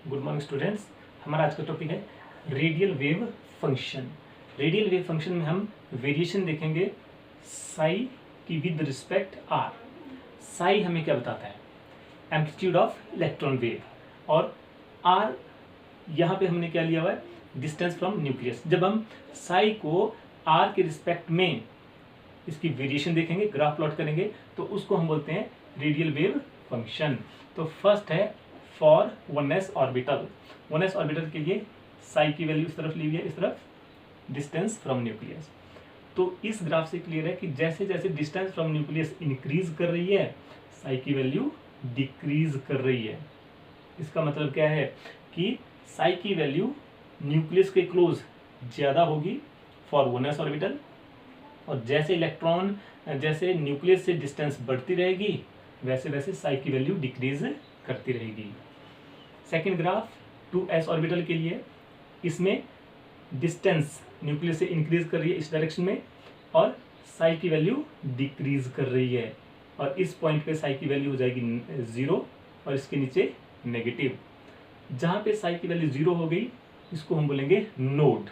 Good morning students. हमारा आज का टॉपिक है radial wave function. Radial wave function में हम वेरिएशन देखेंगे साई की विद रिस्पेक्ट आर। साई हमें क्या बताता है? Amplitude of electron wave. और आर यहाँ पे हमने क्या लिया हुआ है? Distance from nucleus. जब हम साई को आर के रिस्पेक्ट में इसकी वेरिएशन देखेंगे, ग्राफ प्लॉट करेंगे, तो उसको हम बोलते हैं रेडियल वेव फंक्शन। तो फर्स्ट है for 1s orbital. 1s orbital के लिए साई की वैल्यू इस तरफ ली हुई है, इस तरफ डिस्टेंस फ्रॉम न्यूक्लियस। तो इस ग्राफ से क्लियर है कि जैसे जैसे डिस्टेंस फ्रॉम न्यूक्लियस इंक्रीज कर रही है, साई की वैल्यू डिक्रीज कर रही है। इसका मतलब क्या है कि साई की वैल्यू न्यूक्लियस के क्लोज ज़्यादा होगी फॉर 1s ऑर्बिटल, और जैसे इलेक्ट्रॉन जैसे न्यूक्लियस से डिस्टेंस बढ़ती रहेगी वैसे वैसे साई की वैल्यू डिक्रीज करती रहेगी। सेकेंड ग्राफ 2s ऑर्बिटल के लिए, इसमें डिस्टेंस न्यूक्लियस से इंक्रीज कर रही है इस डायरेक्शन में, और साई की वैल्यू डिक्रीज कर रही है, और इस पॉइंट पे साई की वैल्यू हो जाएगी 0 और इसके नीचे नेगेटिव। जहाँ पे साई की वैल्यू 0 हो गई इसको हम बोलेंगे नोड,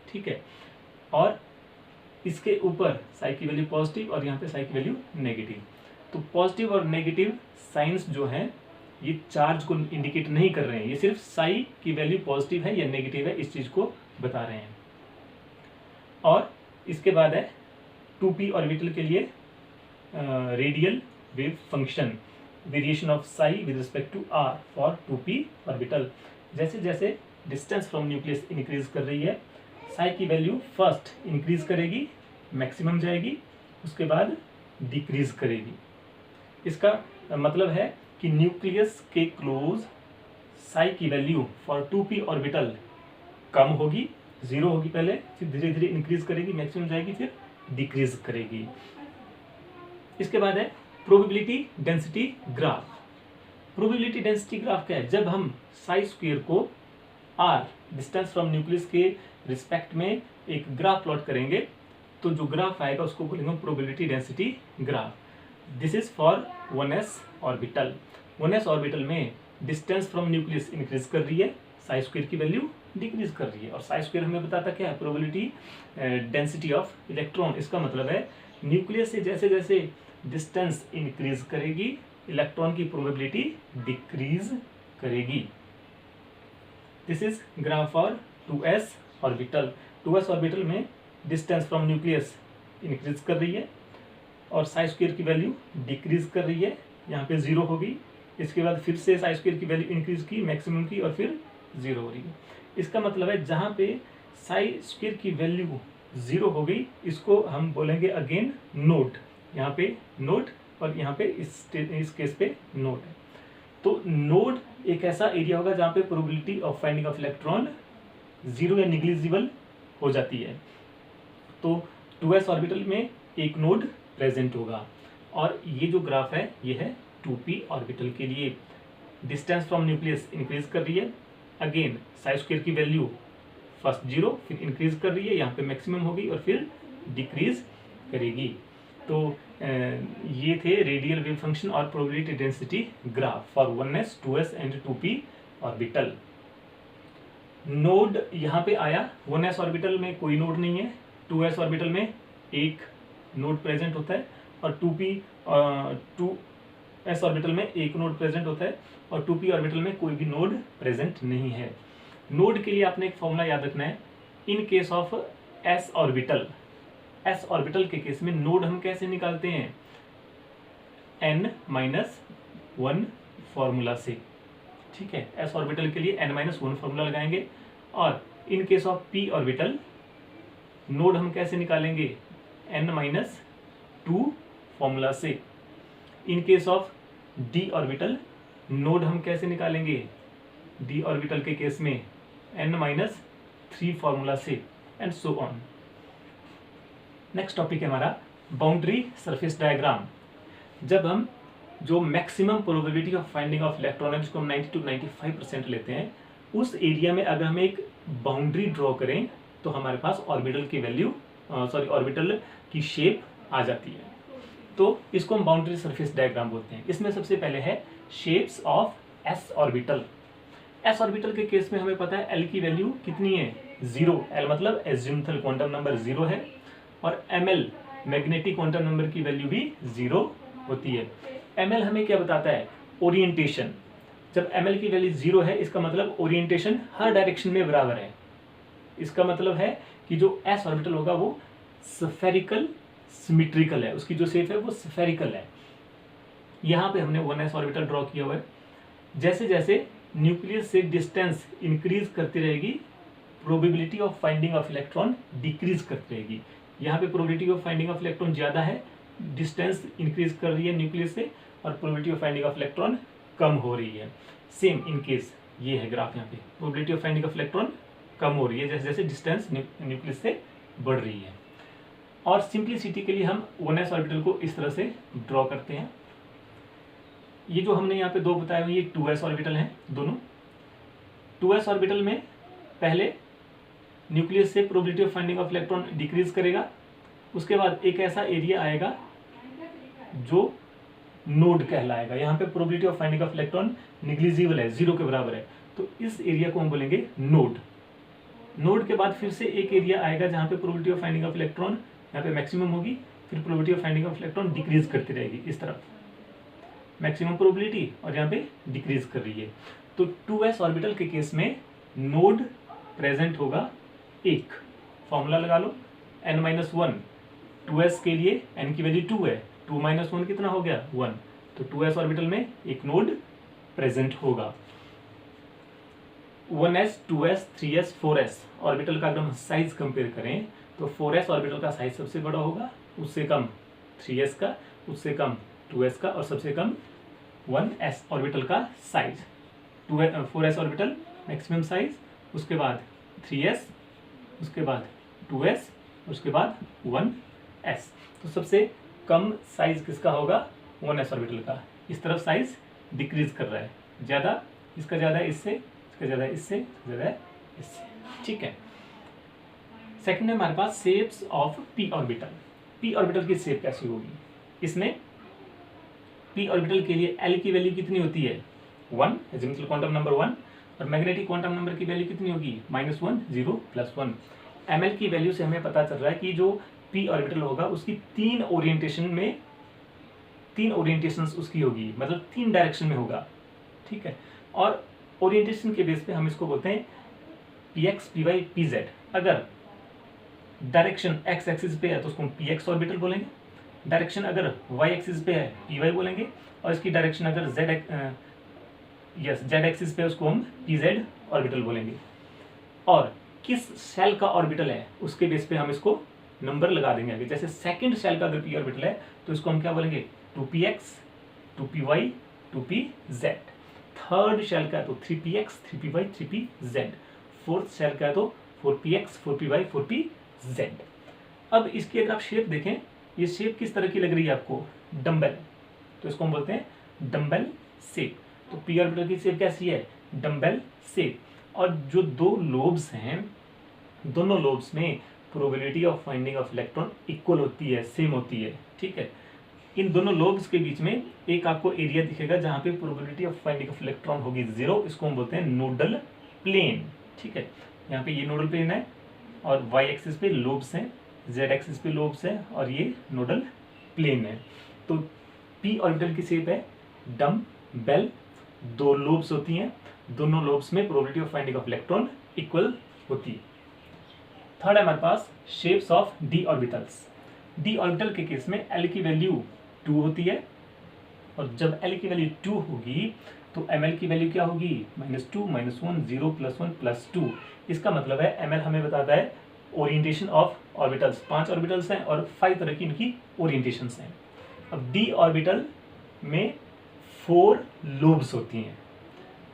ठीक है। और इसके ऊपर साई की वैल्यू पॉजिटिव और यहाँ पे साई की वैल्यू नेगेटिव। तो पॉजिटिव और नेगेटिव साइंस जो हैं ये चार्ज को इंडिकेट नहीं कर रहे हैं, ये सिर्फ साई की वैल्यू पॉजिटिव है या नेगेटिव है इस चीज़ को बता रहे हैं। और इसके बाद है 2p ऑर्बिटल के लिए radial wave function, variation of psi with respect to R for 2p orbital. जैसे जैसे डिस्टेंस फ्रॉम न्यूक्लियस इंक्रीज कर रही है, साई की वैल्यू फर्स्ट इंक्रीज करेगी, मैक्सिमम जाएगी, उसके बाद डिक्रीज करेगी। इसका मतलब है कि न्यूक्लियस के क्लोज साई की वैल्यू फॉर 2p ऑर्बिटल कम होगी, 0 होगी पहले, फिर धीरे धीरे इंक्रीज करेगी, मैक्सिमम जाएगी, फिर डिक्रीज करेगी। इसके बाद है probability density graph. Probability density graph क्या है? जब हम साई स्क्वायर को आर डिस्टेंस फ्रॉम न्यूक्लियस के रिस्पेक्ट में एक ग्राफ प्लॉट करेंगे तो जो ग्राफ आएगा उसको बोलेंगे probability density graph. This is for 1s orbital. 1s orbital में डिस्टेंस फ्रॉम न्यूक्लियस इंक्रीज कर रही है, साई स्क्वायर की वैल्यू डिक्रीज कर रही है। और साई स्क्वायर हमें बताता क्या है? Probability density of electron. इसका मतलब है न्यूक्लियस से जैसे जैसे डिस्टेंस इंक्रीज करेगी इलेक्ट्रॉन की प्रोबेबिलिटी डिक्रीज करेगी। This is graph for 2s orbital. 2s orbital में डिस्टेंस फ्रॉम न्यूक्लियस इंक्रीज कर रही है और साई स्क्वायर की वैल्यू डिक्रीज कर रही है, यहाँ पे 0 होगी, इसके बाद फिर से साई स्क्वायर की वैल्यू इंक्रीज की, मैक्सिमम की, और फिर 0 हो रही है। इसका मतलब है जहाँ पे साई स्क्वायर की वैल्यू 0 हो गई इसको हम बोलेंगे अगेन नोड। यहाँ पे नोड और यहाँ पे इस केस पे नोड है। तो नोड एक ऐसा एरिया होगा जहाँ पे probability of finding of electron 0 या निग्लिजिबल हो जाती है। तो 2s ऑर्बिटल में एक नोड प्रेजेंट होगा। और ये जो ग्राफ है ये है 2p ऑर्बिटल के लिए। डिस्टेंस फ्रॉम न्यूक्लियस इंक्रीज कर रही है, अगेन साई स्क्वायर की वैल्यू फर्स्ट 0 फिर इंक्रीज कर रही है, यहाँ पे मैक्सिमम होगी और फिर डिक्रीज करेगी। तो ये थे रेडियल वेव फंक्शन और probability density graph for 1s 2s and 2p orbital. Node यहाँ पे आया, 1s ऑर्बिटल में कोई नोड नहीं है, 2s ऑर्बिटल में एक नोड प्रेजेंट होता है, और 2s ऑर्बिटल में एक नोड प्रेजेंट होता है, और 2p ऑर्बिटल में कोई भी नोड प्रेजेंट नहीं है। नोड के लिए आपने एक फॉर्मूला याद रखना है। In case of s orbital, s orbital के केस में नोड हम कैसे निकालते हैं? n-1 फॉर्मूला से, ठीक है। s ऑर्बिटल के लिए n-1 फॉर्मूला लगाएंगे। और in case of p orbital node हम कैसे निकालेंगे? n-2 फॉर्मूला से। In case of d orbital node हम कैसे निकालेंगे? d ऑर्बिटल के केस में n-3 फॉर्मूला से, and so on. Next topic है हमारा बाउंड्री सरफेस डायग्राम। जब हम जो maximum probability of finding of electron है जिसको हम 90 to 95% लेते हैं, उस एरिया में अगर हम एक बाउंड्री ड्रॉ करें तो हमारे पास ऑर्बिटल की वैल्यू ऑर्बिटल की शेप आ जाती है। तो इसको हम बाउंड्री सरफेस डायग्राम बोलते हैं। इसमें सबसे पहले है shapes of S orbital. S orbital के केस में हमें पता है एल की वैल्यू कितनी है, 0। एल मतलब एजिमुथल क्वांटम नंबर 0 है, और M L magnetic quantum number की वैल्यू भी 0 होती है। एम एल हमें क्या बताता है, ओरिएंटेशन। जब एम एल की वैल्यू 0 है इसका मतलब ओरिएंटेशन हर डायरेक्शन में बराबर है। इसका मतलब है कि जो एस ऑर्बिटल होगा वो स्फेरिकल सिमेट्रिकल है, उसकी जो शेप है वो स्फेरिकल है। यहाँ पे हमने 1s ऑर्बिटल ड्रॉ किया हुआ है। जैसे जैसे न्यूक्लियस से डिस्टेंस इंक्रीज करती रहेगी, probability of finding of electron decrease करती रहेगी। यहाँ पे probability of finding of electron ज़्यादा है, डिस्टेंस इंक्रीज कर रही है न्यूक्लियस से, और probability of finding of electron कम हो रही है। सेम इन केस ये है ग्राफ, यहाँ पे probability of finding of electron कम हो रही है जैसे जैसे डिस्टेंस न्यूक्लियस से बढ़ रही है। और सिंप्लिसिटी के लिए हम 1s ऑर्बिटल को इस तरह से ड्रॉ करते हैं। ये जो हमने यहाँ पे दो बताए हुए ये 2s ऑर्बिटल हैं दोनों। 2s ऑर्बिटल में पहले न्यूक्लियस से probability of finding of electron decrease करेगा, उसके बाद एक ऐसा एरिया आएगा जो नोड कहलाएगा। यहाँ पे probability of finding of electron negligible है, 0 के बराबर है, तो इस एरिया को हम बोलेंगे नोड। नोड के बाद फिर से एक एरिया आएगा जहाँ पे probability of finding of electron यहाँ पे मैक्सिमम होगी, फिर probability of finding of electron decrease करती रहेगी, इस तरफ मैक्सिमम प्रोबेबिलिटी और यहाँ पे डिक्रीज कर रही है। तो 2s ऑर्बिटल के केस में नोड प्रेजेंट होगा एक। फॉर्मूला लगा लो n-1, 2s के लिए n की वैल्यू 2 है, 2 - 1 कितना हो गया 1, तो 2s ऑर्बिटल में एक नोड प्रेजेंट होगा। 1s 2s 3s 4s orbital का अगर हम साइज कंपेयर करें तो 4s ऑर्बिटल का साइज सबसे बड़ा होगा, उससे कम 3s का, उससे कम 2s का, और सबसे कम 1s ऑर्बिटल का size. 4s orbital maximum size, उसके बाद 3s, उसके बाद 2s, उसके बाद 1s। तो सबसे कम साइज किसका होगा, 1s ऑर्बिटल का। इस तरफ साइज डिक्रीज कर रहा है, ज़्यादा इसका ज़्यादा है इससे, इसका ज़्यादा है इससे, ज़्यादा है इससे, ठीक है। सेकंड है हमारे पास shapes of P orbital. P orbital की शेप कैसी होगी, इसमें पी ऑर्बिटल के लिए एल की वैल्यू कितनी होती है 1, एजिमुथल क्वांटम नंबर 1, और मैग्नेटिक क्वांटम नंबर की वैल्यू कितनी होगी -1, 0, +1। एम एल की वैल्यू से हमें पता चल रहा है कि जो पी ऑर्बिटल होगा उसकी 3 ओरिएंटेशन में 3 ओरिएंटेशंस उसकी होगी, मतलब 3 डायरेक्शन में होगा, ठीक है। और ओरिएंटेशन के बेस पे हम इसको बोलते हैं px, py, pz। अगर डायरेक्शन x एक्सिस पे है तो उसको हम px ऑर्बिटल बोलेंगे, डायरेक्शन अगर y एक्सिस पे है py बोलेंगे, और इसकी डायरेक्शन अगर z एक्सिस पे है उसको हम pz ऑर्बिटल बोलेंगे। और किस शेल का ऑर्बिटल है उसके बेस पे हम इसको नंबर लगा देंगे आगे। जैसे सेकंड शेल का अगर p ऑर्बिटल है तो इसको हम क्या बोलेंगे 2px, 2py, 2pz। Third shell का है तो 3px, 3py, 3pz। Fourth shell का है तो 4px, 4py, 4pz। अब इसकी अगर आप शेप देखें, ये शेप किस तरह की लग रही है आपको, डम्बल, तो इसको हम बोलते हैं डम्बल शेप। तो पी ऑर्बिटल की शेप कैसी है, डम्बल शेप। और जो दो लोब्स हैं, दोनों लोब्स में probability of finding of electron equal होती है, सेम होती है, ठीक है। इन दोनों लोब्स के बीच में एक आपको एरिया दिखेगा जहाँ पे probability of finding of electron होगी 0, इसको हम बोलते हैं नोडल प्लेन, ठीक है। यहाँ पे ये नोडल प्लेन है और y एक्सिस पे लोब्स हैं, z एक्सिस पे लोब्स हैं, और ये नोडल प्लेन है। तो p ऑर्बिटल की शेप है डम बेल, 2 लोब्स होती हैं, दोनों लोब्स में probability of finding of electron equal होती है। थर्ड है हमारे पास shapes of D orbitals. D orbital के केस में l की वैल्यू 2 होती है, और जब l की वैल्यू 2 होगी तो ml की वैल्यू क्या होगी -2, -1, 0, +1, +2। इसका मतलब है ml हमें बताता है ओरिएंटेशन ऑफ ऑर्बिटल्स। 5 ऑर्बिटल्स हैं और 5 तरह की इनकी ओरिएंटेशंस हैं। अब डी ऑर्बिटल में 4 लोब्स होती हैं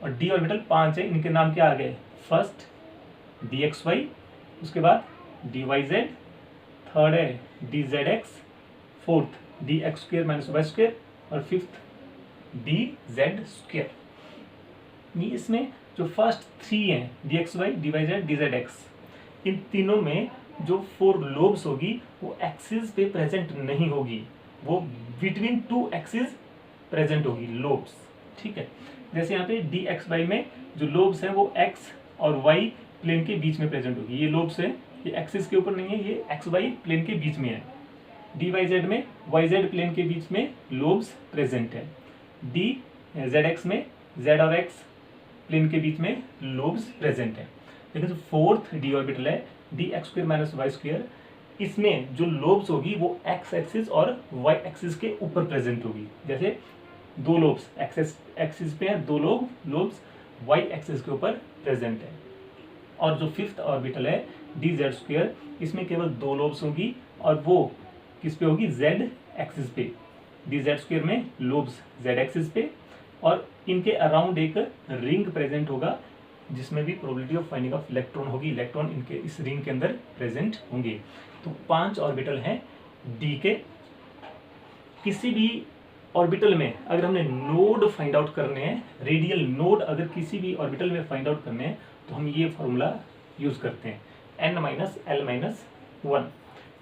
और डी ऑर्बिटल 5 है, इनके नाम क्या आ गए, फर्स्ट dxy, उसके बाद dyz, थर्ड है dzx, फोर्थ dx² - y², और फिफ्थ dz²। इसमें जो फर्स्ट 3 हैं dxy, dyz, dzx, इन तीनों में जो 4 लोब्स होगी वो एक्सिस पे प्रेजेंट नहीं होगी, वो बिटवीन 2 एक्सिस प्रेजेंट होगी लोब्स, ठीक है। जैसे यहाँ पे dxy में जो लोब्स हैं वो एक्स और वाई प्लेन के बीच में प्रेजेंट होगी। ये लोब्स है, ये एक्सिस के ऊपर नहीं है, ये एक्स वाई प्लेन के बीच में है। डी वाई जेड में वाई जेड प्लेन के बीच में लोब्स प्रेजेंट है। डी जेड एक्स में जेड और एक्स प्लेन के बीच में लोब्स प्रेजेंट है। लेकिन जो फोर्थ डी ऑर्बिटल है D X square minus Y square, इसमें जो लोब्स होगी वो एक्स एक्सिस और वाई एक्सिस के ऊपर प्रेजेंट होगी। जैसे दो लोब्स एक्सिस पे हैं, दो लोब्स वाई एक्सिस के ऊपर प्रेजेंट है। और जो फिफ्थ ऑर्बिटल है डी जेड स्क्वायर, इसमें केवल दो लोब्स होगी और वो किस पे होगी, जेड एक्सिस पे। डी जेड स्क्वायर में लोब्स जेड एक्सिस पे और इनके अराउंड एक रिंग प्रेजेंट होगा जिसमें भी probability of finding of electron होगी। इलेक्ट्रॉन इनके इस रिंग के अंदर प्रेजेंट होंगे। तो 5 ऑर्बिटल हैं डी के। किसी भी ऑर्बिटल में अगर हमने नोड फाइंड आउट करने हैं, रेडियल नोड अगर किसी भी ऑर्बिटल में फाइंड आउट करने हैं, तो हम ये फॉर्मूला यूज करते हैं n माइनस एल माइनस 1।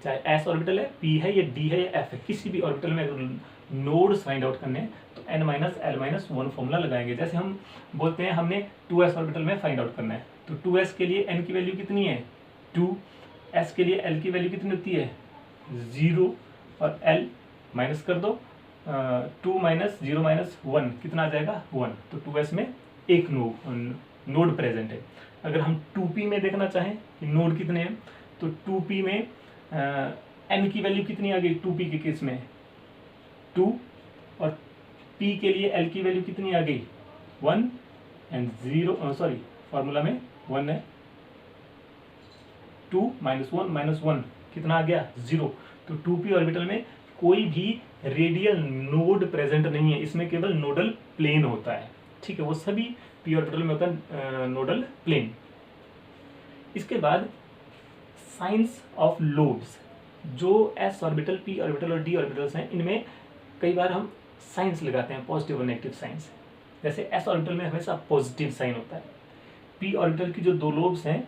चाहे एस ऑर्बिटल है, पी है या डी है या एफ है, किसी भी ऑर्बिटल में अगर नोड फाइंड आउट करने हैं तो n minus L minus 1 formula लगाएंगे। जैसे हम बोलते हैं हमने 2s ऑर्बिटल में फाइंड आउट करना है, तो 2s के लिए n की वैल्यू कितनी है 2, s के लिए l की वैल्यू कितनी होती है 0 और l माइनस कर दो, 2 माइनस 0 माइनस 1 कितना आ जाएगा 1। तो 2s में एक नोड प्रेजेंट है। अगर हम 2p में देखना चाहें कि नोड कितने हैं, तो 2p में n की वैल्यू कितनी आ गई 2p के केस में 2, और p के लिए l की वैल्यू कितनी आ गई 1 एंड 0, सॉरी फॉर्मूला में 1 है, 2 माइनस 1 माइनस 1 कितना आ गया 0। तो 2p ऑर्बिटल में कोई भी रेडियल नोड प्रेजेंट नहीं है, इसमें केवल नोडल प्लेन होता है। ठीक है, वो सभी p ऑर्बिटल में होता है नोडल प्लेन। इसके बाद साइंस ऑफ लोब्स, जो s ऑर्बिटल, p ऑर्बिटल और d ऑर्बिटल्स हैं, इनमें कई बार हम साइंस लगाते हैं, पॉजिटिव और नेगेटिव साइंस। जैसे s ऑर्बिटल में हमेशा पॉजिटिव साइन होता है। p ऑर्बिटल की जो दो लोब्स हैं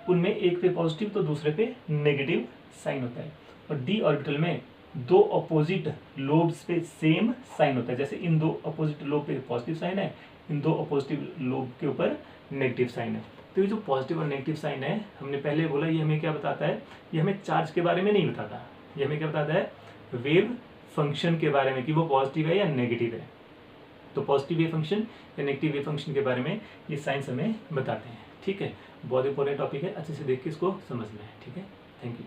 उनमें एक पे पॉजिटिव तो दूसरे पे नेगेटिव साइन होता है। और d ऑर्बिटल में दो अपोजिट लोब्स पे सेम साइन होता है। जैसे इन दो अपोजिट लोब पे पॉजिटिव साइन है, इन दो अपोजिटिव लोब के ऊपर नेगेटिव साइन है। तो ये जो पॉजिटिव और नेगेटिव साइन है, हमने पहले बोला, ये हमें क्या बताता है, ये हमें चार्ज के बारे में नहीं बताता, ये हमें क्या बताता है वेव फंक्शन के बारे में कि वो पॉजिटिव है या नेगेटिव है। तो पॉजिटिव वेव फंक्शन या नेगेटिव वेव फंक्शन के बारे में ये साइंस हमें बताते हैं। ठीक है, बहुत इंपॉर्टेंट टॉपिक है, अच्छे से देख के इसको समझना है। ठीक है, थैंक यू।